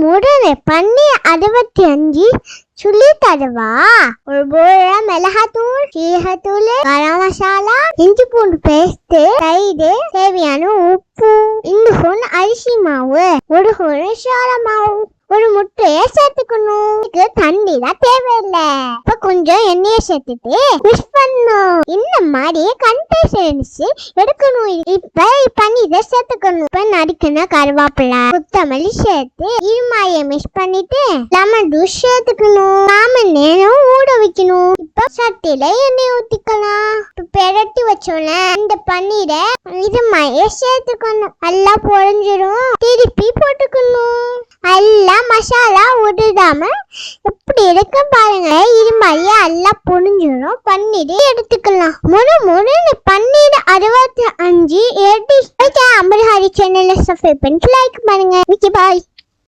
முடனே பண்ணி 65 சுள்ளி தருவா. ஒரு போல மிளகாத்தூள், சீரகத்தூள், கரம் மசாலா, இஞ்சி பூண்டு பேஸ்ட், தயிர், தேவையான உப்பு, 2 ஸ்பூன் அரிசி மாவு, 1 ஸ்பூன் சோள மாவு, ஒரு முட்டையை சேர்த்துக்கணும். தண்ணி தான் தேவையில்லை. இப்ப கொஞ்சம் எண்ணெயை சேர்த்துட்டு மிக்ஸ் பண்ணணும். இந்த மாதிரி கன்சிஸ்டன்சி எடுக்கணும். இப்ப பன்னீரை சேர்த்துக்கணும். இப்ப நறுக்கின கருவேப்பிலை, கொத்தமல்லி சேர்த்து இருமாயை மிக்ஸ் பண்ணிட்டு லெமன் ஜூஸ் சேர்த்துக்கணும். 4 மணி நேரம் ஊற வைக்கணும். இப்ப சட்டியில எண்ணெய் ஊத்திக்கலாம். இப்ப பெரட்டி வச்சோல இந்த பன்னீரை இருமாயை சேர்த்துக்கணும். நல்லா பொரிஞ்சிரும். திருப்பி போட்டுக்கணும். எல்லாம் மசாலா உடுதாம எப்படி இருக்க பாருங்க. இது மாதிரியே எல்லாம் பொரிஞ்சிடும். பன்னீர் எடுத்துக்கலாம். முழு பன்னீர் 65 அம்பர் ஹரி சேனலை சப்ஸ்கிரைப் பண்ணிட்டு லைக் பண்ணுங்க. பாய்.